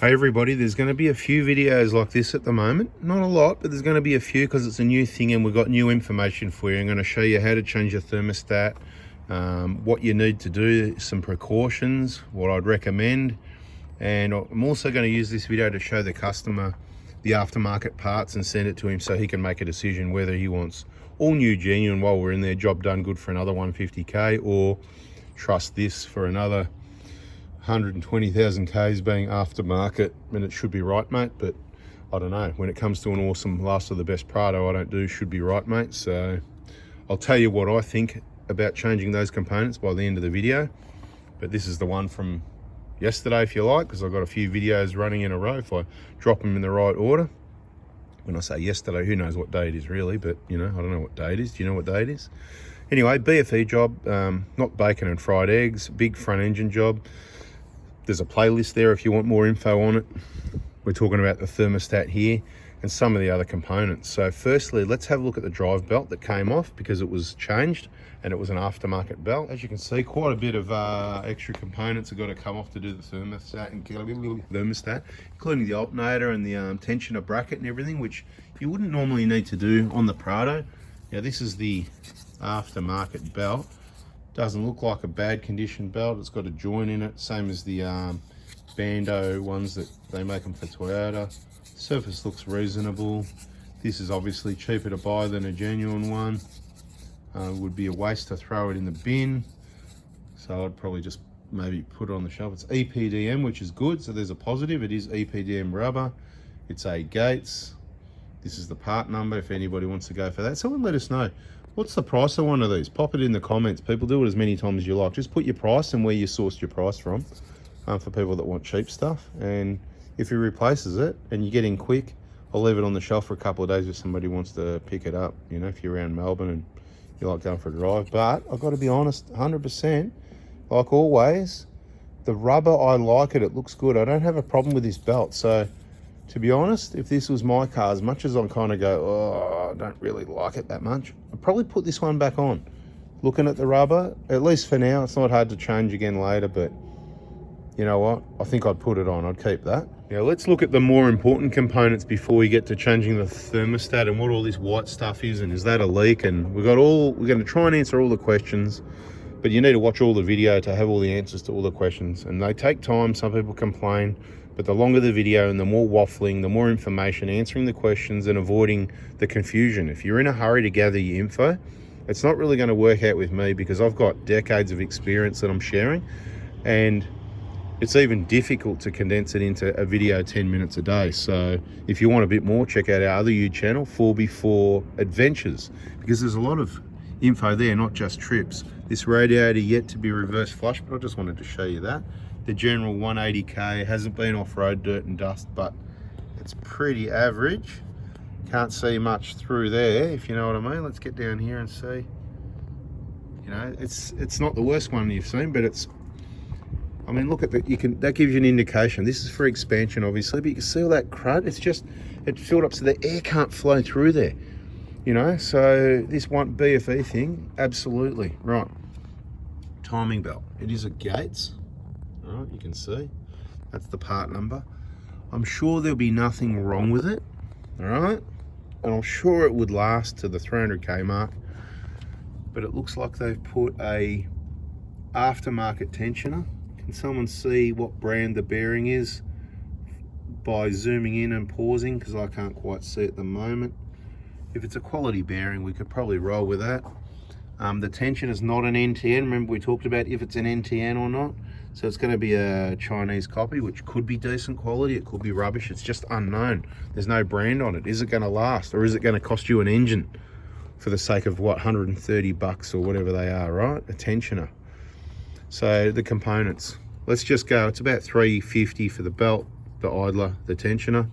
Hey everybody, there's going to be a few videos like this at the moment. Not a lot, but there's going to be a few because it's a new thing and we've got new information for you. I'm going to show you how to change your thermostat, what you need to do, some precautions, what I'd recommend. And I'm also going to use this video to show the customer the aftermarket parts and send it to him so he can make a decision whether he wants all new genuine while we're in there, job done, good for another 150k, or trust this for another 120,000 Ks being aftermarket. And it should be right, mate, but I don't know. When it comes to an awesome last of the best Prado, I don't do should be right, mate. So I'll tell you what I think about changing those components by the end of the video. But this is the one from yesterday, if you like, because I've got a few videos running in a row if I drop them in the right order. When I say yesterday, who knows what day it is really, but you know, I don't know what day it is. Do you know what day it is? Anyway, BFE job, not bacon and fried eggs, big front engine job. There's a playlist there if you want more info on it. We're talking about the thermostat here and some of the other components. So firstly, let's have a look at the drive belt that came off because it was changed and it was an aftermarket belt. As you can see, quite a bit of extra components have got to come off to do the thermostat, including the alternator and the tensioner bracket and everything, which you wouldn't normally need to do on the Prado. Now this is the aftermarket belt. Doesn't look like a bad condition belt. It's got a joint in it, same as the Bando ones that they make them for Toyota. Surface looks reasonable. This is obviously cheaper to buy than a genuine one. Would be a waste to throw it in the bin. So I'd probably just maybe put it on the shelf. It's EPDM, which is good. So there's a positive. It is EPDM rubber. It's a Gates. This is the part number if anybody wants to go for that. Someone let us know. What's the price of one of these? Pop it in the comments. People, do it as many times as you like. Just put your price and where you sourced your price from for people that want cheap stuff. And if he replaces it and you get in quick, I'll leave it on the shelf for a couple of days if somebody wants to pick it up. You know, if you're around Melbourne and you like going for a drive. But I've got to be honest, 100%, like always, the rubber, I like it. It looks good. I don't have a problem with this belt. So to be honest, if this was my car, as much as I kind of go, oh, I don't really like it that much, I'd probably put this one back on. Looking at the rubber, at least for now, it's not hard to change again later, but you know what? I think I'd put it on. I'd keep that. Now let's look at the more important components before we get to changing the thermostat and what all this white stuff is, and is that a leak? And we're going to try and answer all the questions, but you need to watch all the video to have all the answers to all the questions, and they take time. Some people complain. But the longer the video and the more waffling, the more information, answering the questions and avoiding the confusion. If you're in a hurry to gather your info, it's not really going to work out with me because I've got decades of experience that I'm sharing, and it's even difficult to condense it into a video 10 minutes a day. So if you want a bit more, check out our other YouTube channel, 4x4 Adventures, because there's a lot of info there, not just trips. This radiator yet to be reverse flush, but I just wanted to show you that. The general 180k hasn't been off-road dirt and dust, but it's pretty average. Can't see much through there, if you know what I mean. Let's get down here and see. You know, it's not the worst one you've seen, but it's, I mean, look at that. That gives you an indication. This is for expansion, obviously, but you can see all that crud. It's just, it filled up so the air can't flow through there. You know, so this one BFE thing, absolutely right. Timing belt. It is a Gates. All right, you can see that's the part number. I'm sure there'll be nothing wrong with it. All right, and I'm sure it would last to the 300k mark, but it looks like they've put a aftermarket tensioner. Can someone see what brand the bearing is by zooming in and pausing, because I can't quite see at the moment? If it's a quality bearing, we could probably roll with that. The tension is not an NTN. Remember we talked about if it's an NTN or not. So it's going to be a Chinese copy, which could be decent quality. It could be rubbish. It's just unknown. There's no brand on it. Is it going to last, or is it going to cost you an engine for the sake of what, 130 bucks or whatever they are, right? A tensioner. So the components, let's just go. It's about 350 for the belt, the idler, the tensioner.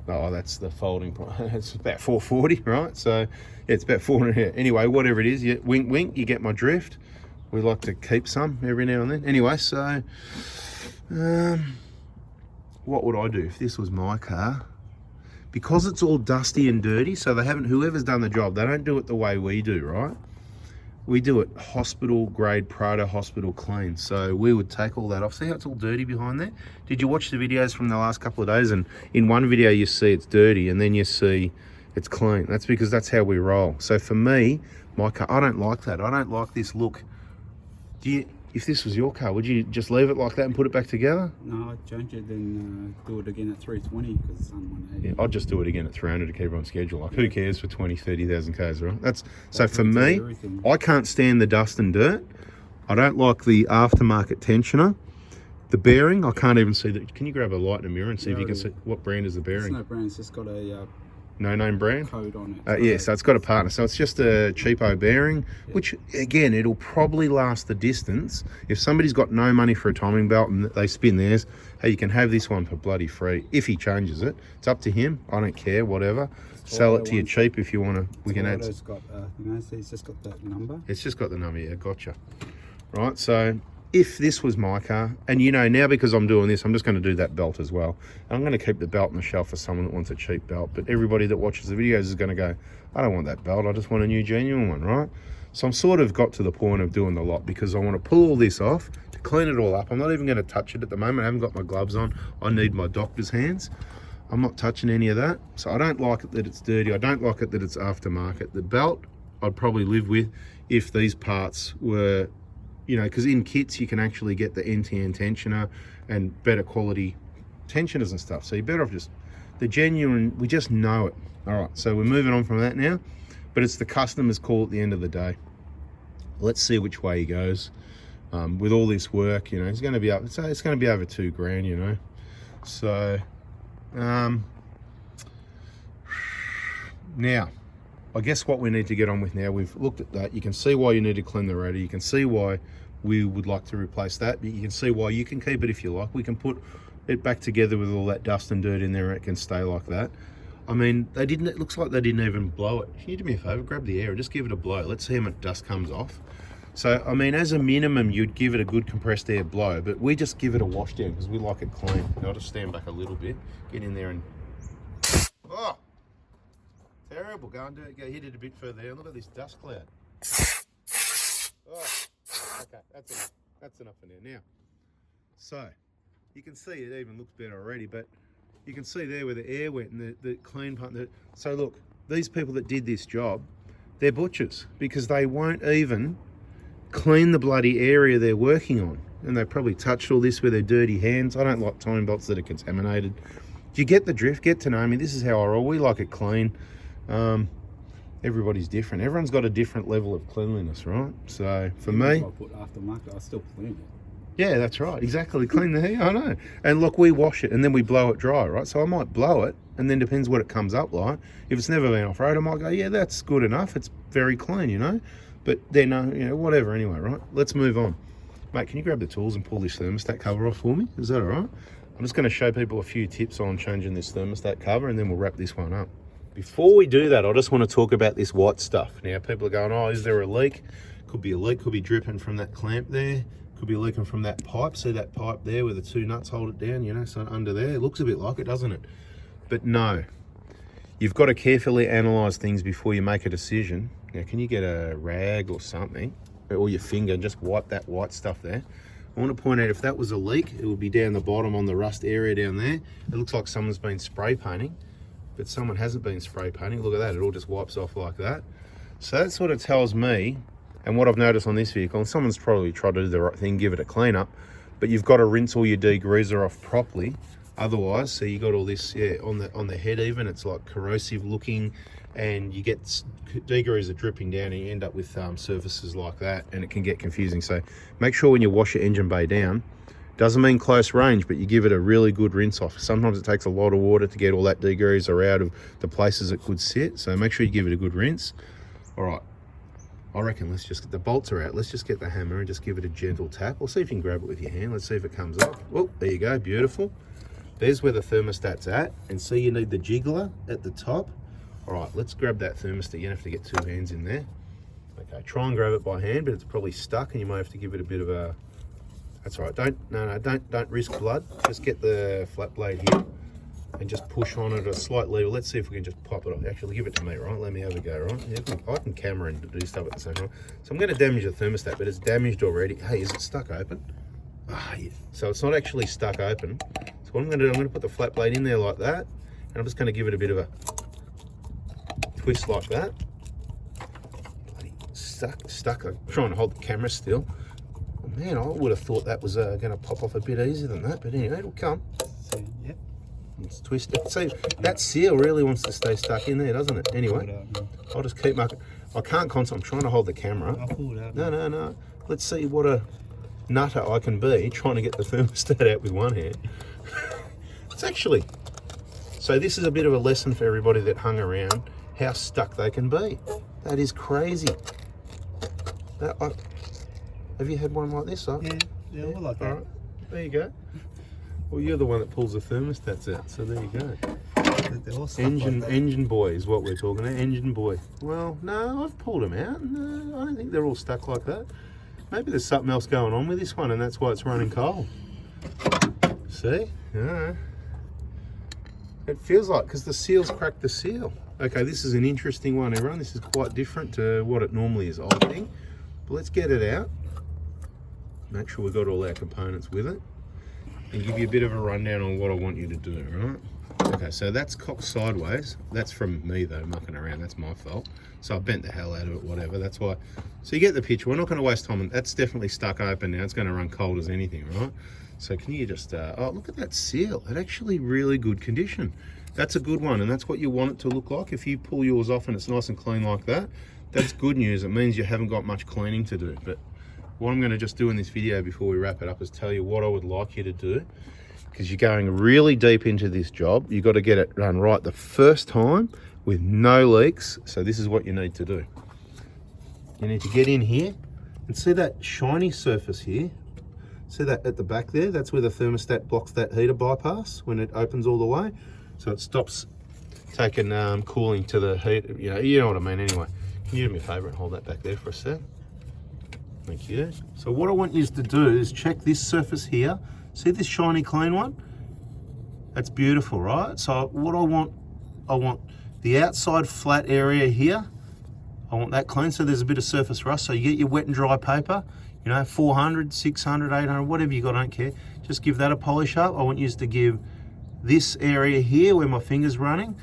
Oh, that's the folding price. It's about 440, right? So yeah, it's about 400. Anyway, whatever it is, wink, wink. You get my drift. We like to keep some every now and then. Anyway, so what would I do if this was my car? Because it's all dusty and dirty, so they haven't, whoever's done the job, they don't do it the way we do, right? we do it hospital grade, Prada hospital clean. So we would take all that off. See how it's all dirty behind there? Did you watch the videos from the last couple of days? And in one video you see it's dirty and then you see it's clean. That's because that's how we roll. So for me, my car, I don't like that. I don't like this look. If this was your car, would you just leave it like that and put it back together? No, I'd change it and do it again at 320 because it's on 180. Yeah, I'd just do it again at 300 to keep it on schedule. Like, who cares for 20, 30,000 Ks, right? That's so for me, I can't stand the dust and dirt. I don't like the aftermarket tensioner. The bearing, I can't even see that. Can you grab a light and a mirror and see if you can see what brand is the bearing? It's no brand, it's just got a no name brand code on it. Yeah, so it's got a partner. So it's just a cheapo bearing, which again, it'll probably last the distance. If somebody's got no money for a timing belt and they spin theirs, hey, you can have this one for bloody free. If he changes it, it's up to him. I don't care, whatever. Sell it to you cheap if you want to. We can add. It's got, it's just got that number. It's just got the number, yeah, gotcha. Right, so if this was my car, and you know, now because I'm doing this, I'm just going to do that belt as well. I'm going to keep the belt on the shelf for someone that wants a cheap belt, but everybody that watches the videos is going to go, I don't want that belt, I just want a new genuine one, right? So I'm sort of got to the point of doing the lot because I want to pull all this off, to clean it all up. I'm not even going to touch it at the moment. I haven't got my gloves on. I need my doctor's hands. I'm not touching any of that. So I don't like it that it's dirty. I don't like it that it's aftermarket. The belt I'd probably live with if these parts were, you know, because in kits you can actually get the end-to-end tensioner and better quality tensioners and stuff. So you're better off just the genuine, we just know it. All right, so we're moving on from that now, but it's the customer's call at the end of the day. Let's see which way he goes. With all this work, you know, it's going to be up, so it's going to be over $2,000, you know. So now I guess what we need to get on with now, we've looked at that. You can see why you need to clean the radiator. You can see why we would like to replace that. But you can see why you can keep it if you like. We can put it back together with all that dust and dirt in there and it can stay like that. I mean, they didn't, it looks like they didn't even blow it. Can you do me a favor? Grab the air and just give it a blow. Let's see how much dust comes off. So, I mean, as a minimum, you'd give it a good compressed air blow, but we just give it a wash down because we like it clean. And I'll just stand back a little bit, get in there and, oh! Terrible. Go hit it a bit further down. Look at this dust cloud. Oh, okay, that's enough for now. Now, so you can see it even looks better already, but you can see there where the air went and the clean part. So look, these people that did this job, they're butchers because they won't even clean the bloody area they're working on, and they probably touched all this with their dirty hands. I don't like timing belts that are contaminated. Do you get the drift? Get to know me. This is how I roll. We like it clean. Everybody's different. Everyone's got a different level of cleanliness, right? So for me, if I put aftermarket, I still clean it. Yeah, that's right. Exactly. Clean the hair. I know. And look, we wash it and then we blow it dry, right? So I might blow it and then depends what it comes up like. If it's never been off-road, I might go, yeah, that's good enough. It's very clean, you know? But then, you know, whatever anyway, right? Let's move on. Mate, can you grab the tools and pull this thermostat cover off for me? Is that all right? I'm just going to show people a few tips on changing this thermostat cover and then we'll wrap this one up. Before we do that, I just want to talk about this white stuff. Now, people are going, oh, is there a leak? Could be a leak, could be dripping from that clamp there. Could be leaking from that pipe. See that pipe there where the two nuts hold it down, you know, so under there. It looks a bit like it, doesn't it? But no. You've got to carefully analyse things before you make a decision. Now, can you get a rag or something, or your finger, and just wipe that white stuff there? I want to point out, if that was a leak, it would be down the bottom on the rust area down there. It looks like someone's been spray painting, but someone hasn't been spray painting. Look at that, it all just wipes off like that. So that sort of tells me, and what I've noticed on this vehicle, and someone's probably tried to do the right thing, give it a clean up, but you've got to rinse all your degreaser off properly. Otherwise, so you got all this, yeah, on the head even, it's like corrosive looking, and you get degreaser dripping down and you end up with surfaces like that, and it can get confusing. So make sure when you wash your engine bay down, doesn't mean close range, but you give it a really good rinse off. Sometimes it takes a lot of water to get all that degreaser out of the places it could sit, so make sure you give it a good rinse. All right, I reckon let's just get the bolts are out. Let's just get the hammer and just give it a gentle tap. We'll see if you can grab it with your hand. Let's see if it comes off. Oh, there you go, beautiful. There's where the thermostat's at, and see you need the jiggler at the top. All right, let's grab that thermostat. You don't have to get two hands in there. Okay, try and grab it by hand, but it's probably stuck and you might have to give it a bit of a, that's all right. Don't risk blood. Just get the flat blade here and just push on it at a slight level. Let's see if we can just pop it off. Actually, give it to me, right? Let me have a go, right? Yeah, I can camera and do stuff at the same time. So I'm going to damage the thermostat, but it's damaged already. Hey, is it stuck open? Ah, yeah. So it's not actually stuck open. So what I'm going to do, I'm going to put the flat blade in there like that, and I'm just going to give it a bit of a twist like that. Bloody stuck. I'm trying to hold the camera still. Oh, man, I would have thought that was going to pop off a bit easier than that, but anyway, it'll come. So, yep. It's twisted. See, that seal really wants to stay stuck in there, doesn't it? Anyway, I'll just keep marking. I can't concentrate. I'm trying to hold the camera. I'll pull it out. No. Let's see what a nutter I can be trying to get the thermostat out with one hand. It's actually... So this is a bit of a lesson for everybody that hung around, how stuck they can be. That is crazy. Have you had one like this? Huh? Yeah, all like that. All right, there you go. Well, you're the one that pulls the thermostats out, so there you go. They're all stuck like that. Engine boy is what we're talking about. Engine boy. Well, no, I've pulled them out. No, I don't think they're all stuck like that. Maybe there's something else going on with this one, and that's why it's running cold. See? Yeah. It feels like, because the seal's cracked the seal. Okay, this is an interesting one, everyone. This is quite different to what it normally is, I think. But let's get it out. Make sure we've got all our components with it. And give you a bit of a rundown on what I want you to do, right? Okay, so that's cocked sideways. That's from me though, mucking around, that's my fault. So I bent the hell out of it, whatever, that's why. So you get the picture, we're not gonna waste time. That's definitely stuck open now, it's gonna run cold as anything, right? So can you just, oh, look at that seal. It's actually really good condition. That's a good one, and that's what you want it to look like. If you pull yours off and it's nice and clean like that, that's good news. It means you haven't got much cleaning to do. But what I'm going to just do in this video before we wrap it up is tell you what I would like you to do, because you're going really deep into this job. You've got to get it done right the first time with no leaks. So this is what you need to do. You need to get in here and see that shiny surface here. See that at the back there? That's where the thermostat blocks that heater bypass when it opens all the way. So it stops taking cooling to the heat. You know what I mean anyway. Can you do me a favour and hold that back there for a sec? Thank you. So what I want you to do is check this surface here. See this shiny clean one? That's beautiful, right? So what I want the outside flat area here. I want that clean, so there's a bit of surface rust. So you get your wet and dry paper, 400, 600, 800, whatever you got, I don't care. Just give that a polish up. I want you to give this area here where my finger's running,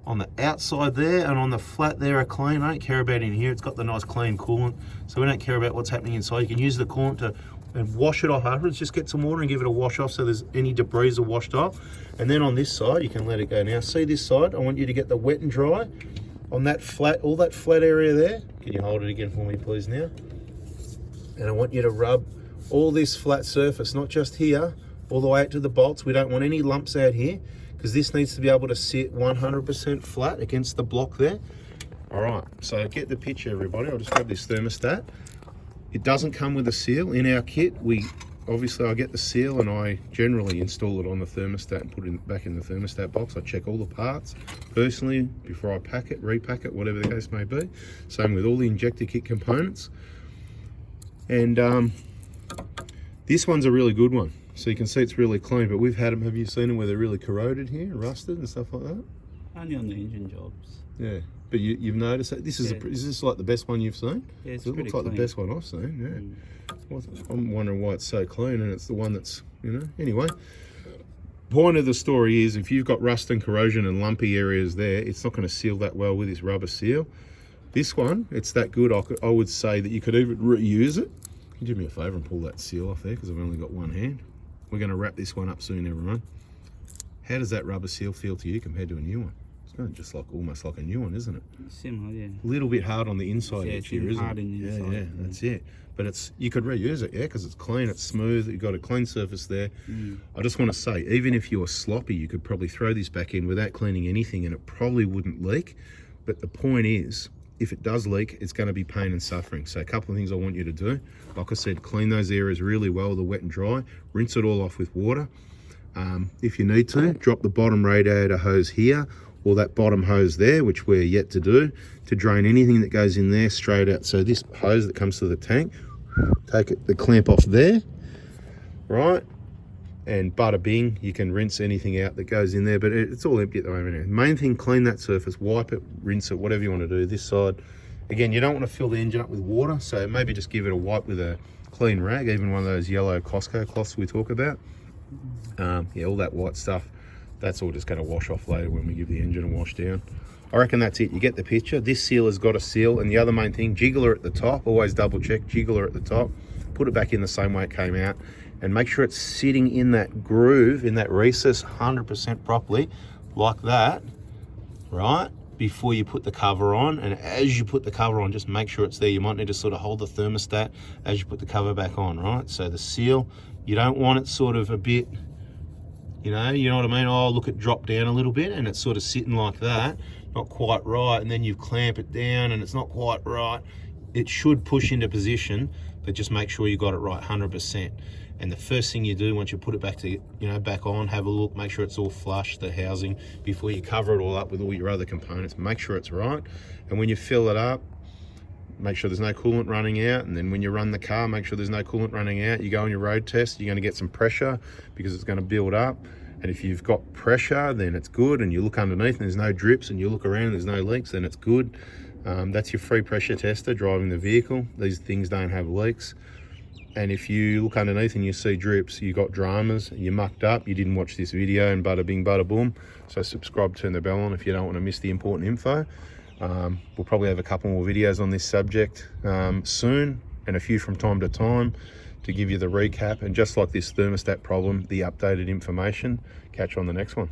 on the outside there and on the flat there are clean. I don't care about in here. It's got the nice clean coolant, so we don't care about what's happening inside. You can use the coolant and wash it off afterwards. Just get some water and give it a wash off so there's any debris are washed off. And then on this side, you can let it go. Now see this side, I want you to get the wet and dry on that flat, all that flat area there. Can you hold it again for me please now? And I want you to rub all this flat surface, not just here, all the way out to the bolts. We don't want any lumps out here, because this needs to be able to sit 100% flat against the block there. All right, so get the picture, everybody. I'll just grab this thermostat. It doesn't come with a seal in our kit. Obviously I get the seal and I generally install it on the thermostat and put it back in the thermostat box. I check all the parts personally before I pack it, repack it, whatever the case may be. Same with all the injector kit components. And this one's a really good one. So you can see it's really clean, but we've had them, have you seen them where they're really corroded here, rusted and stuff like that? Only on the engine jobs. Yeah, but you've noticed that this is this like the best one you've seen? Yeah, it's it looks like the best one I've seen, yeah. I'm wondering why it's so clean, and it's the one that's, anyway. Point of the story is, if you've got rust and corrosion and lumpy areas there, it's not going to seal that well with this rubber seal. This one, it's that good, I would say that you could even reuse it. Can you do me a favour and pull that seal off there, because I've only got one hand. We're going to wrap this one up soon, everyone. How does that rubber seal feel to you compared to a new one? It's kind of just like almost like a new one, isn't it? Similar, yeah. A little bit hard on the inside edge here, isn't hard it? in the inside. Yeah, that's it. But you could reuse it, yeah, because it's clean, it's smooth, you've got a clean surface there. I just want to say, even if you were sloppy, you could probably throw this back in without cleaning anything and it probably wouldn't leak. But the point is, if it does leak, it's going to be pain and suffering. So a couple of things I want you to do. Like I said, clean those areas really well with the wet and dry. Rinse it all off with water. If you need to, drop the bottom radiator hose here, or that bottom hose there, which we're yet to do, to drain anything that goes in there straight out. So this hose that comes to the tank, take the clamp off there, right? and bada bing, you can rinse anything out that goes in there, but it's all empty at the moment. Main thing, clean that surface, wipe it, rinse it, whatever you want to do. This side, again, you don't want to fill the engine up with water, so maybe just give it a wipe with a clean rag, even one of those yellow Costco cloths we talk about. Yeah, all that white stuff, that's all just going to wash off later when we give the engine a wash down. I reckon that's it. You get the picture. This seal has got a seal, and the other main thing, jiggler at the top. Always double check, jiggler at the top. Put it back in the same way it came out, and make sure it's sitting in that groove, in that recess 100% properly, like that, right? Before you put the cover on. And as you put the cover on, just make sure it's there. You might need to sort of hold the thermostat as you put the cover back on, right? So the seal, you don't want it sort of a bit, you know what I mean? Oh, look, it dropped down a little bit and it's sort of sitting like that, not quite right, and then you clamp it down and it's not quite right. It should push into position, but just make sure you got it right 100%. And the first thing you do once you put it back to, back on, have a look, make sure it's all flush, the housing, before you cover it all up with all your other components. Make sure it's right. And when you fill it up, make sure there's no coolant running out. And then when you run the car, make sure there's no coolant running out. You go on your road test, you're going to get some pressure because it's going to build up. And if you've got pressure, then it's good. And you look underneath and there's no drips, and you look around and there's no leaks, then it's good. That's your free pressure tester driving the vehicle. These things don't have leaks. And if you look underneath and you see drips, you got dramas, you mucked up, you didn't watch this video, and bada bing, bada boom. So subscribe, turn the bell on if you don't want to miss the important info. We'll probably have a couple more videos on this subject soon, and a few from time to time to give you the recap. And just like this thermostat problem, the updated information. Catch you on the next one.